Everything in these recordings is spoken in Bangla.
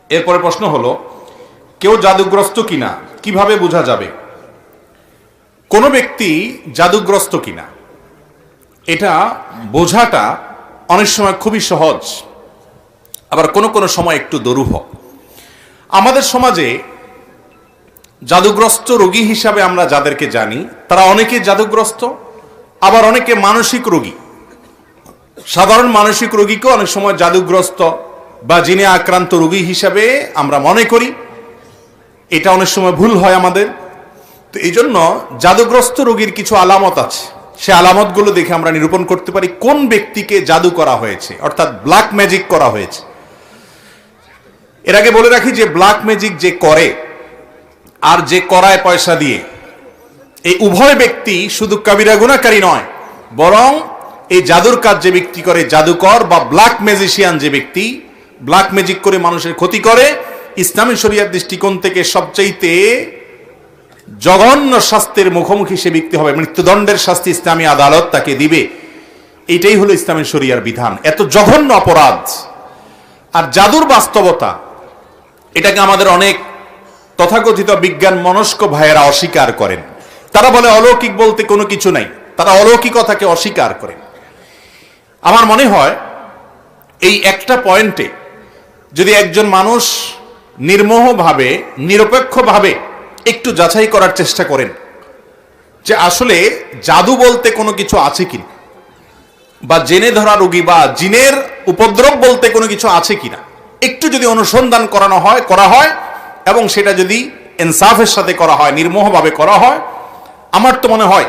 এরপরে প্রশ্ন হলো, কেউ জাদুগ্রস্ত কিনা কিভাবে বোঝা যাবে? কোনো ব্যক্তি জাদুগ্রস্ত কিনা এটা বোঝাটা অনেক সময় খুবই সহজ, আবার কোনো কোনো সময় একটু দুরূহ। আমাদের সমাজে জাদুগ্রস্ত রোগী হিসাবে আমরা যাদেরকে জানি তারা অনেকে জাদুগ্রস্ত, আবার অনেকে মানসিক রোগী। সাধারণ মানসিক রোগীকেও অনেক সময় জাদুগ্রস্ত বা জিনে আক্রান্ত রোগী হিসাবে আমরা মনে করি। এটা অনেক সময় ভুল হয় আমাদের। তো এই জন্য জাদুগ্রস্ত রোগীর কিছু আলামত আছে, সে আলামতগুলো দেখে আমরা নিরূপণ করতে পারি কোন ব্যক্তিকে জাদু করা হয়েছে, অর্থাৎ ব্ল্যাক ম্যাজিক করা হয়েছে। এর আগে বলে রাখি যে ব্ল্যাক ম্যাজিক যে করে আর যে করায় পয়সা দিয়ে, এই উভয় ব্যক্তি শুধু কবিরা গুনাহকারী নয়, বরং এই জাদুর কাজ যে ব্যক্তি করে, জাদুকর বা ব্ল্যাক ম্যাজিশিয়ান যে ব্যক্তি ব্ল্যাক ম্যাজিক করে মানুষের ক্ষতি করে, ইসলামী শরিয়ার দৃষ্টিকোণ থেকে সবচাইতে জঘন্য শাস্তির মুখোমুখি সে ব্যক্তি হবে। মৃত্যুদণ্ডের শাস্তি ইসলামী আদালত তাকে দিবে। এটাই হলো ইসলামী শরিয়ার বিধান। এত জঘন্য অপরাধ। আর জাদুর বাস্তবতা এটাকে আমাদের অনেক তথাকথিত বিজ্ঞান মনস্ক ভাইয়েরা অস্বীকার করেন। তারা বলে অলৌকিক বলতে কোনো কিছু নাই, তারা অলৌকিকতাকে অস্বীকার করেন। আমার মনে হয় এই একটা পয়েন্টে যদি একজন মানুষ নির্মোহভাবে নিরপেক্ষভাবে একটু যাচাই করার চেষ্টা করেন যে আসলে জাদু বলতে কোনো কিছু আছে কিনা, বা জেনে ধরা রোগী বা জিনের উপদ্রব বলতে কোনো কিছু আছে কিনা, একটু যদি অনুসন্ধান করা হয় এবং সেটা যদি ইনসাফের সাথে করা হয়, নির্মোহভাবে করা হয়, আমার তো মনে হয়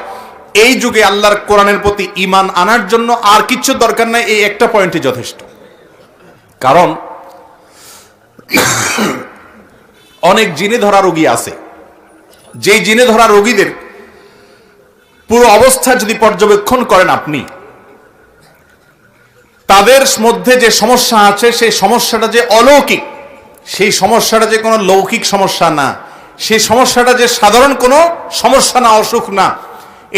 এই যুগে আল্লাহর কোরআনের প্রতি ঈমান আনার জন্য আর কিছু দরকার নাই, এই একটা পয়েন্টই যথেষ্ট। কারণ অনেক জিনে ধরা রোগী আছে, যেই জিনে ধরা রোগীদের পুরো অবস্থা যদি পর্যবেক্ষণ করেন আপনি, তাদের মধ্যে যে সমস্যা আছে সেই সমস্যাটা যে অলৌকিক, সেই সমস্যাটা যে কোনো লৌকিক সমস্যা না, সেই সমস্যাটা যে সাধারণ কোনো সমস্যা না, অসুখ না,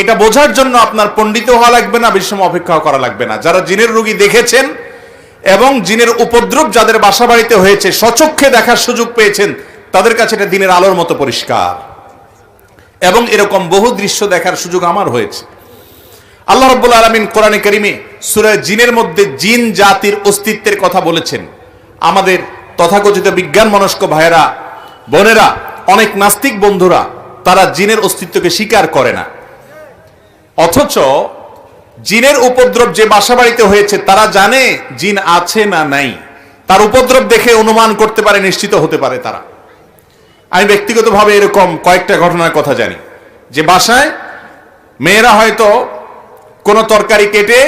এটা বোঝার জন্য আপনার পণ্ডিত হওয়া লাগবে না, বেশি সময় অপেক্ষা করা লাগবে না। যারা জিনের রোগী দেখেছেন এবং জিনের উপদ্রব যাদের বাসা বাড়িতে হয়েছে, স্বচক্ষে দেখার সুযোগ পেয়েছেন, তাদের কাছে এটা দিনের আলোর মতো পরিষ্কার। এবং এরকম বহু দৃশ্য দেখার সুযোগ আমার হয়েছে। আল্লাহ রাব্বুল আলামিন কোরআনে কারিমে সূরা জিনের মধ্যে জিন জাতির অস্তিত্বের কথা বলেছেন। আমাদের তথাকথিত বিজ্ঞান মনস্ক ভাইয়েরা, বোনেরা, অনেক নাস্তিক বন্ধুরা তারা জিনের অস্তিত্বকে স্বীকার করে না, অথচ জিনের উপদ্রব যে বাসা বাড়িতে হয়েছে তারা জানে জিন আছে না নাই, তার উপদ্রব দেখে অনুমান করতে পারে, নিশ্চিত হতে পারে তারা। আমি ব্যক্তিগতভাবে এরকম কয়েকটা ঘটনার কথা জানি যে বাসায় মেয়েরা হয়তো কোনো তরকারি কেটে,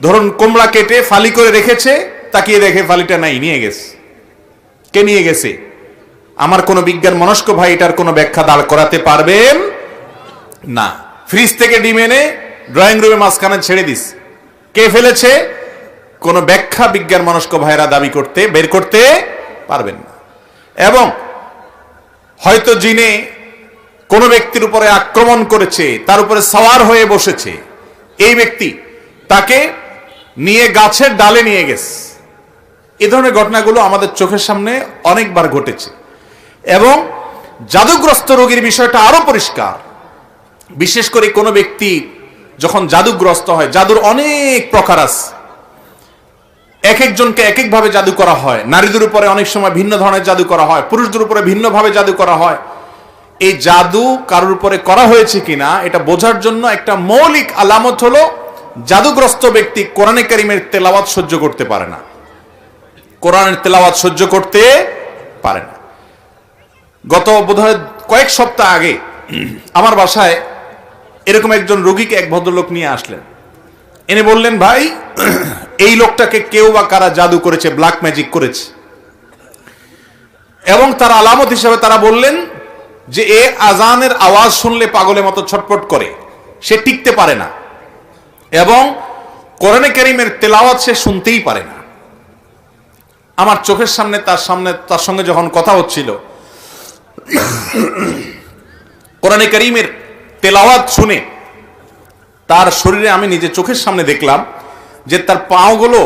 ধরুন কুমড়া কেটে ফালি করে রেখেছে, তাকিয়ে দেখে ফালিটা নাই, নিয়ে গেছে। কে নিয়ে গেছে? আমার কোনো বিজ্ঞান মনস্ক ভাই এটার কোনো ব্যাখ্যা দাঁড় করাতে পারবেন না। ফ্রিজ থেকে ডিম এনে ড্রয়িং রুমে মাঝখানে ছেড়ে দিস, কে ফেলেছে? কোনো ব্যাখ্যা বিজ্ঞান মনস্ক ভাইরা বের করতে পারবেন না। এবং হয়তো জিনে কোনো ব্যক্তির উপরে আক্রমণ করেছে, তার উপরে সওয়ার হয়ে বসেছে, এই ব্যক্তি তাকে নিয়ে গাছের ডালে নিয়ে গেছে। এ ধরনের ঘটনাগুলো আমাদের চোখের সামনে অনেকবার ঘটেছে। এবং জাদুগ্রস্ত রোগীর বিষয়টা আরো পরিষ্কার। বিশেষ করে কোনো ব্যক্তি যখন জাদুগ্রস্ত হয়, জাদুর অনেক প্রকার আছে, এক একজনকে এক একভাবে জাদু করা হয়। নারীদের উপরে অনেক সময় ভিন্ন ধরনের জাদু করা হয়, পুরুষদের উপরে ভিন্নভাবে জাদু করা হয়। এই জাদু কারোর উপরে করা হয়েছে কিনা এটা বোঝার জন্য একটা মৌলিক আলামত হলো জাদুগ্রস্ত ব্যক্তি কোরআনে কারিমের তেলাওয়াত সহ্য করতে পারে না, কোরআনের তেলাওয়াত সহ্য করতে পারে না। গত বোধহয় কয়েক সপ্তাহ আগে আমার বাসায় এরকম একজন রোগীকে এক ভদ্রলোক নিয়ে আসলেন, এনে বললেন, ভাই এই লোকটাকে কেউ বা কারা জাদু করেছে, ব্ল্যাক ম্যাজিক করেছে। এবং তার আলামত হিসেবে তারা বললেন যে এ আজানের আওয়াজ শুনলে পাগলের মতো ছটফট করে, সে টিকতে পারে না, এবং কোরআনে কারিমের তেলাওয়াত সে শুনতেই পারে না। আমার চোখের সামনে তার সঙ্গে যখন কথা হচ্ছিল, কোরআনে কারিমের তেলাওয়াত শুনে তার শরীরে আমি নিজে চোখের সামনে দেখলাম যে তার পাগুলো,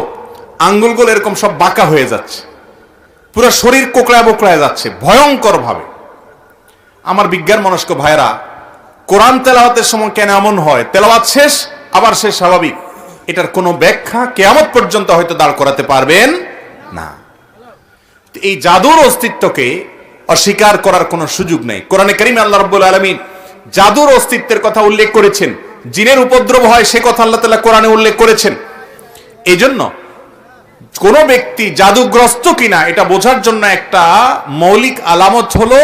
আঙ্গুলগুলো এরকম সব বাঁকা হয়ে যাচ্ছে। পুরো শরীর কোকড়ায় বোকড়ায় যাচ্ছে ভয়ঙ্কর ভাবে। আমার বিজ্ঞান মনস্ক ভাইরা, কোরআন তেলাওয়াতের সময় কেন এমন হয়, তেলাওয়াত শেষ আবার সে স্বাভাবিক, এটার কোনো ব্যাখ্যা কিয়ামত পর্যন্ত হয়তো দাঁড় করাতে পারবেন না। এই জাদুর অস্তিত্বকে অস্বীকার করার কোনো সুযোগ নেই। কোরআনে কারীমে আল্লাহ রাব্বুল আলামিন জাদুর অস্তিত্বের কথা উল্লেখ করেছেন, জিনের উপদ্রব হয় সে কথা আল্লাহ তাআলা কোরআনে উল্লেখ করেছেন। এই জন্য কোন ব্যক্তি জাদুগ্রস্ত কিনা এটা বোঝার জন্য একটা মৌলিক আলামত হলো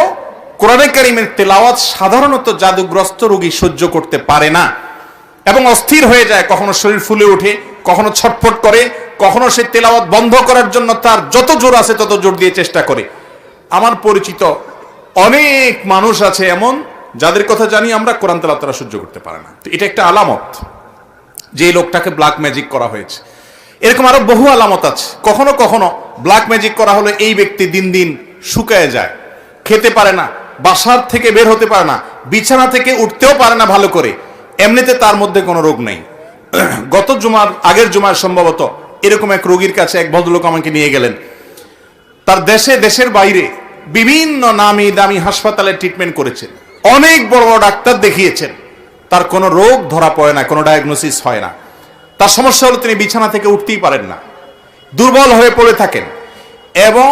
কোরআনে কারীমের তেলাওয়াত সাধারণত জাদুগ্রস্ত রোগী সহ্য করতে পারে না এবং অস্থির হয়ে যায়, কখনো শরীর ফুলে ওঠে, কখনো ছটফট করে, কখনো সে তেলাওয়াত বন্ধ করার জন্য তার যত জোর আছে তত জোর দিয়ে চেষ্টা করে। আমার পরিচিত অনেক মানুষ আছে এমন যাদের কথা জানি আমরা, কোরআন তেলাওয়াত তারা সহ্য করতে পারে না। তো এটা একটা আলামত যে লোকটাকে ব্ল্যাক ম্যাজিক করা হয়েছে। এরকম আরো বহু আলামত আছে। কখনো কখনো ব্ল্যাক ম্যাজিক করা হলে এই ব্যক্তি দিন দিন শুকায় যায়, খেতে পারে না, বাসার থেকে বের হতে পারে না, বিছানা থেকে উঠতেও পারে না ভালো করে। এমনিতে তার মধ্যে কোনো রোগ নেই। গত জুমার আগের জুমার সম্ভবত এরকম এক রোগীর কাছে এক ভদ্রলোক আমাকে নিয়ে গেলেন। তার দেশের বাইরে বিভিন্ন নামি দামি হাসপাতালে ট্রিটমেন্ট করেছেন, অনেক বড় বড় ডাক্তার দেখিয়েছেন, তার কোনো রোগ ধরা পড়ে না, কোনো ডায়াগনোসিস হয় না। তার সমস্যা হলো তিনি বিছানা থেকে উঠতেই পারেন না, দুর্বল হয়ে পড়ে থাকেন এবং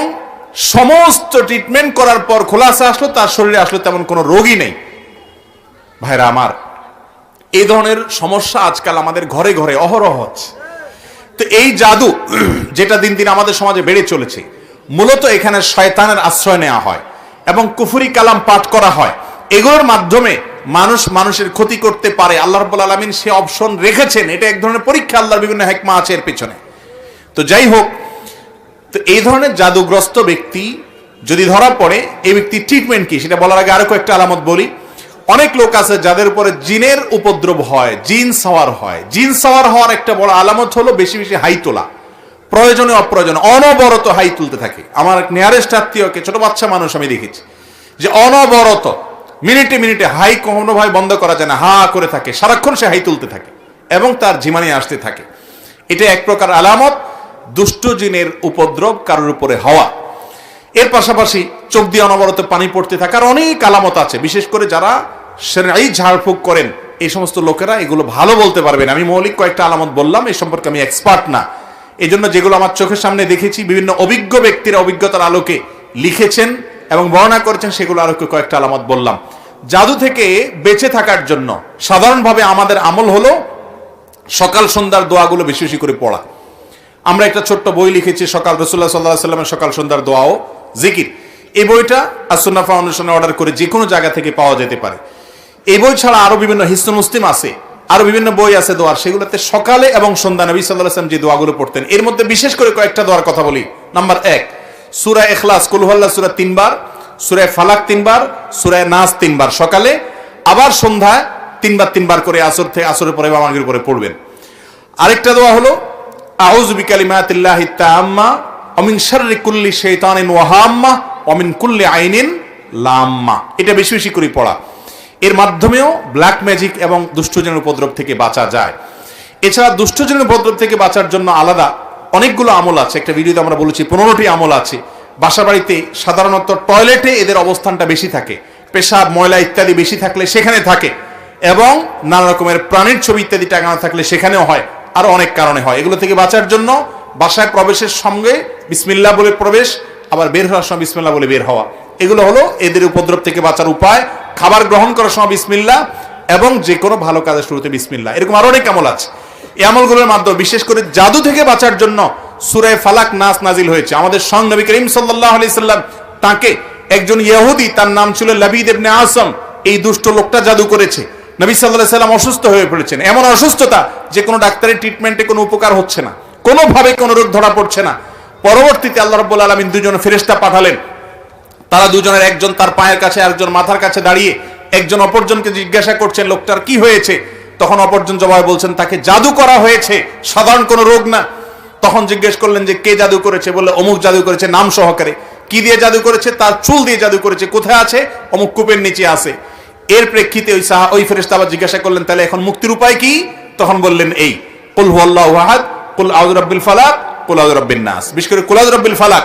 সমস্ত ট্রিটমেন্ট করার পর খোলাসা আসলো তার শরীরে আসলো তেমন কোনো রোগই নেই। ভাইরা আমার, এই ধরনের সমস্যা আজকাল আমাদের ঘরে ঘরে অহরহ হচ্ছে। তো এই জাদু যেটা দিন দিন আমাদের সমাজে বেড়ে চলেছে, মূলত এখানে শয়তানের আশ্রয় নেওয়া হয় এবং কুফরি কালাম পাঠ করা হয়। এগুলোর মাধ্যমে মানুষের ক্ষতি করতে পারে। আল্লাহ রাব্বুল আলামিন সে অপশন রেখেছেন, এটা এক ধরনের পরীক্ষা, আল্লাহর বিভিন্ন হিকমা আছে এর পেছনে। তো যাই হোক, তো এই ধরনের জাদুগ্রস্ত ব্যক্তি যদি ধরা পড়ে, এই ব্যক্তির ট্রিটমেন্ট কি সেটা বলার আগে আরো কয়েকটা আলামত বলি। অনেক লোক আছে যাদের উপরে জিনের উপদ্রব হয়, জিন সাওয়ার হয়। জিন সাওয়ার হওয়ার একটা বড় আলামত হলো বেশি বেশি হাই তোলা, প্রয়োজনে অপ্রয়োজনে অনবরত হাই তুলতে থাকে। আমার নিয়ারেস্ট আত্মীয়কে, ছোট বাচ্চা মানুষ আমি দেখেছি যে অনবরত মিনিটে মিনিটে হাই কোনোভাবে বন্ধ করা যায় না, হা করে থাকে, সারাক্ষণ সে হাই তুলতে থাকে এবং তার ঝিমানি আসতে থাকে। এটা এক প্রকার আলামত দুষ্ট জিনের উপদ্রব কারোর উপরে হওয়া। এর পাশাপাশি চোখ দিয়ে অনবরত পানি পড়তে থাকার অনেক আলামত আছে। বিশেষ করে যারা শরঈ ঝাড়ফুঁক করেন এই সমস্ত লোকেরা এগুলো ভালো বলতে পারবেন। আমি মৌলিক কয়েকটা আলামত বললাম, এই সম্পর্কে আমি এক্সপার্ট না। এই জন্য যেগুলো আমার চোখের সামনে দেখেছি, বিভিন্ন অভিজ্ঞ ব্যক্তিরা অভিজ্ঞতার আলোকে লিখেছেন এবং বর্ণনা করেছেন, সেগুলো আলোকে কয়েকটা আলামত বললাম। জাদু থেকে বেঁচে থাকার জন্য সাধারণভাবে আমাদের আমল হলো সকাল সন্ধ্যার দোয়াগুলো বেশি বেশি করে পড়া। আমরা একটা ছোট্ট বই লিখেছি, সকাল রাসূলুল্লাহ সাল্লাল্লাহু আলাইহি ওয়াসাল্লামের সকাল সন্ধ্যার দোয়া ও জিকির। এই বইটা আস-সুন্নাহ ফাউন্ডেশনে অর্ডার করে যে কোনো জায়গা থেকে পাওয়া যেতে পারে। এই বই ছাড়া আরো বিভিন্ন হিসনুল মুসলিম আছে, আরো বিভিন্ন বই আছে দোয়ার, সেগুলোতে সকালে এবং সন্ধ্যা নবী সাল্লাল্লাহু আলাইহি ওয়াসাল্লাম যে দোয়াগুলো পড়তেন, এর মধ্যে বিশেষ করে কয়েকটা দোয়ার কথা বলি। নাম্বার 1, সূরা ইখলাস কুল হুয়াল্লাহু সূরা 3 বার, সূরা ফালাক 3 বার, সূরা নাস 3 বার সকালে, আবার সন্ধ্যায় 3 বার 3 বার করে আসরের পরে বা মাগরিবের পরে পড়বেন। আরেকটা দোয়া হলো আউযু বিকালিমাতিল্লাহি তাম্মা ওয়া মিন শাররি কুল্লি শাইতানিন ওয়া হাম্মা ওয়া মিন কুল্লি আইনিন লাম্মা। এটা বেশি বেশি করে পড়া। এর মাধ্যমেও ব্ল্যাক ম্যাজিক এবং দুষ্টজনের উপদ্রব থেকে বাঁচা যায়। এছাড়া দুষ্টজনের উপদ্রব থেকে বাঁচার জন্য আলাদা অনেকগুলো আমল আছে। একটা ভিডিওতে আমরা বলেছি 15টি আমল আছে। বাসা বাড়িতে সাধারণত টয়লেটে এদের অবস্থানটা বেশি থাকে, পেশাব ময়লা ইত্যাদি বেশি থাকলে সেখানে থাকে, এবং নানা রকমের প্রাণীর ছবি ইত্যাদি টাঙানো থাকলে সেখানেও হয়, আরো অনেক কারণে হয়। এগুলো থেকে বাঁচার জন্য বাসায় প্রবেশের সঙ্গে বিসমিল্লাহ বলে প্রবেশ, আবার বের হওয়ার সময় বিসমিল্লাহ বলে বের হওয়া, এগুলো হলো এদের উপদ্রব থেকে বাঁচার উপায়। খাবার গ্রহণ করার সময় বিসমিল্লাহ এবং যে কোনো ভালো কাজের শুরুতে বিসমিল্লাহ। এরকম আরো অনেক আমল আছে। এই আমলগুলোর মাধ্যমে বিশেষ করে জাদু থেকে বাঁচার জন্য সূরা ফালাক নাস নাজিল হয়েছে। আমাদের সঙ্গে নবী করিম সাল্লাল্লাহু আলাইহি সাল্লাম তাকে একজন ইহুদি, তার নাম ছিল লাবিদ ইবনে আসম, এই দুষ্ট লোকটা জাদু করেছে। নবী সাল্লাল্লাহু আলাইহি সাল্লাম অসুস্থ হয়ে পড়েছেন, এমন অসুস্থতা যে কোনো ডাক্তারের ট্রিটমেন্টে কোনো উপকার হচ্ছে না, কোনোভাবে কোনো রোগ ধরা পড়ছে না। পরবর্তীতে আল্লাহ রাব্বুল আলামিন দুজন ফেরেশতা পাঠালেন। তারা দুজনের একজন তার পায়ের কাছে, আরেকজন মাথার কাছে দাঁড়িয়ে একজন অপরজনকে জিজ্ঞাসা করছেন লোকটার কি হয়েছে। তখন অপরজন জবাবে বলছেন তাকে জাদু করা হয়েছে, সাধারণ কোনো রোগ না। তখন জিজ্ঞেস করলেন যে কে জাদু করেছে, বললে অমুক জাদু করেছে, নাম সহকারে। কি দিয়ে জাদু করেছে? তার চুল দিয়ে জাদু করেছে। কোথায় আছে? অমুক কূপের নিচে আছে। এর প্রেক্ষিতে ওই ফেরেশতা আবার জিজ্ঞাসা করলেন তাহলে এখন মুক্তির উপায় কি? তখন বললেন এই কুল হুয়াল্লাহু আহাদ, কুল আউযু বিরাব্বিল ফালাক, কুল আউযু বিরাব্বিন নাস। বিশেষ করে কুল আউযু বিরাব্বিল ফালাক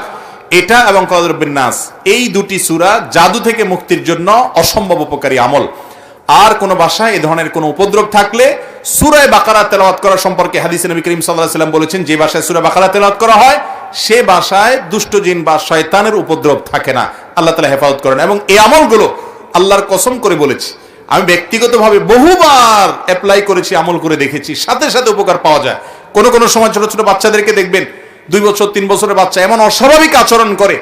এটা এবং কুল আউযু বিরাব্বিন নাস, এই দুটি সূরা জাদু থেকে মুক্তির জন্য অসম্ভব উপকারী আমল। আর কোন বাসায় এই ধরনের কোন উপদ্রব থাকলে সূরা বাকারা তেলাওয়াত করা সম্পর্কে হাদিসে নবী করিম সাল্লাল্লাহু আলাইহি ওয়াসাল্লাম বলেছেন, যে বাসায় সূরা বাকারা তেলাওয়াত করা হয় সে বাসায় দুষ্ট জিন বা শয়তানের উপদ্রব থাকে না। আল্লাহ তাআলা হেফাজত করেন। এবং এই আমলগুলো আল্লাহর কসম করে বলেছি, আমি ব্যক্তিগতভাবে বহুবার অ্যাপ্লাই করেছি, আমল করে দেখেছি, সাথে সাথে উপকার পাওয়া যায়। কোন কোন সময় ছোট ছোট বাচ্চাদেরকে দেখবেন 2 বছর 3 বছরের বাচ্চা এমন অস্বাভাবিক আচরণ করে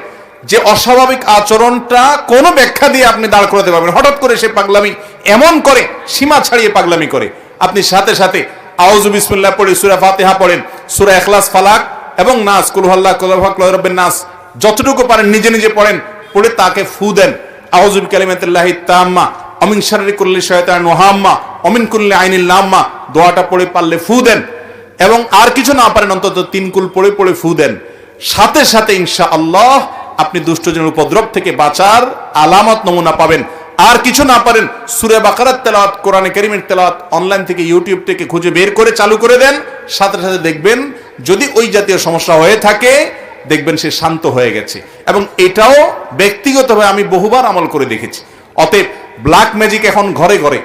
যে অস্বাভাবিক আচরণটা কোনো ব্যাখ্যা দিয়ে আপনি দাঁড় করাতে পারবেন। হঠাৎ করে সে পাগলামি এমন করে, সীমা ছাড়িয়ে পাগলামি করে, আপনি সাথে সাথে আউযু বিসমিল্লাহ পড়ে সূরা ফাতিহা পড়েন, সূরা ইখলাস, ফালাক এবং নাস, কুল হুয়াল্লাহু কুল আউযু বিরাব্বিন নাস যতটুকু পারেন নিজে নিজে পড়েন, পড়ে তাকে ফু দেন। আউযু বিকালিমাতিল্লাহি তাম্মা অমিন শাররি কুল্লি শাইতানিন ওয়া হাম্মা অমিন কুল্লি আইনিল লাম্মা, দোয়াটা পড়ে পারলে ফু দেন। এবং আর কিছু না পারেন অন্তত 3 কুল পড়ে পড়ে ফু দেন। সাথে সাথে ইনশাআল্লাহ আপনি দুষ্টজনের উপদ্রব থেকে বাঁচার আলামত নমুনা পাবেন। আর কিছু না পারেন সূরা বাকারার তেলাওয়াত, কোরআনে কারীমের তেলাওয়াত অনলাইন থেকে ইউটিউব থেকে খুঁজে বের করে চালু করে দেন। সাথে সাথে দেখবেন যদি ওই জাতীয় সমস্যা হয়ে থাকে, দেখবেন সে শান্ত হয়ে গেছে। এবং এটাও ব্যক্তিগতভাবে আমি বহুবার আমল করে দেখেছি। অতএব ব্ল্যাক ম্যাজিক এখন ঘরে ঘরে,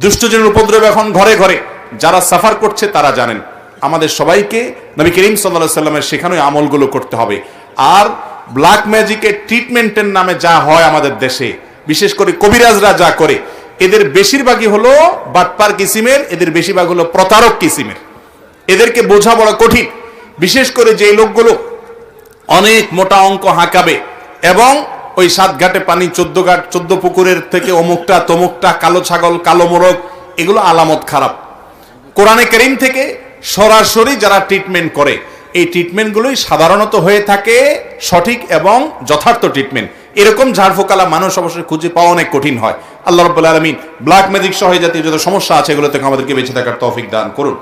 দুষ্টজনের উপদ্রব এখন ঘরে ঘরে, যারা সাফার করছে তারা জানেন। আমাদের সবাইকে নবী করিম সাল্লাল্লাহু আলাইহি ওয়াসাল্লামের শেখানো আমলগুলো করতে হবে। আর ব্ল্যাক ম্যাজিকের ট্রিটমেন্টের নামে যা হয় আমাদের দেশে, বিশেষ করে কবিরাজরা যা করে, এদের বেশিরভাগই হলো বাটপার কিসিমের, এদের বেশিরভাগ হলো প্রতারক কিসিমের। এদেরকে বোঝা বড় কঠিন, বিশেষ করে যে লোকগুলো অনেক মোটা অঙ্ক হাঁকাবে এবং ওই 7 ঘাটে পানি 14 ঘাট 14 পুকুরের থেকে অমুকটা তমুকটা, কালো ছাগল, কালো মোরগ, এগুলো আলামত খারাপ। কোরআনে কারীম থেকে সরাসরি যারা ট্রিটমেন্ট করে, এই ট্রিটমেন্টগুলোই সাধারণত হয়ে থাকে সঠিক এবং যথার্থ ট্রিটমেন্ট। এরকম ঝাড়ফুকালা মানুষ অবশ্যই খুঁজে পাওয়া অনেক কঠিন হয়। আল্লাহ রাব্বুল আলামিন ব্ল্যাক ম্যাজিক সহ জাতীয় যত সমস্যা আছে এগুলো থেকে আমাদেরকে বেঁচে থাকার তৌফিক দান করুন।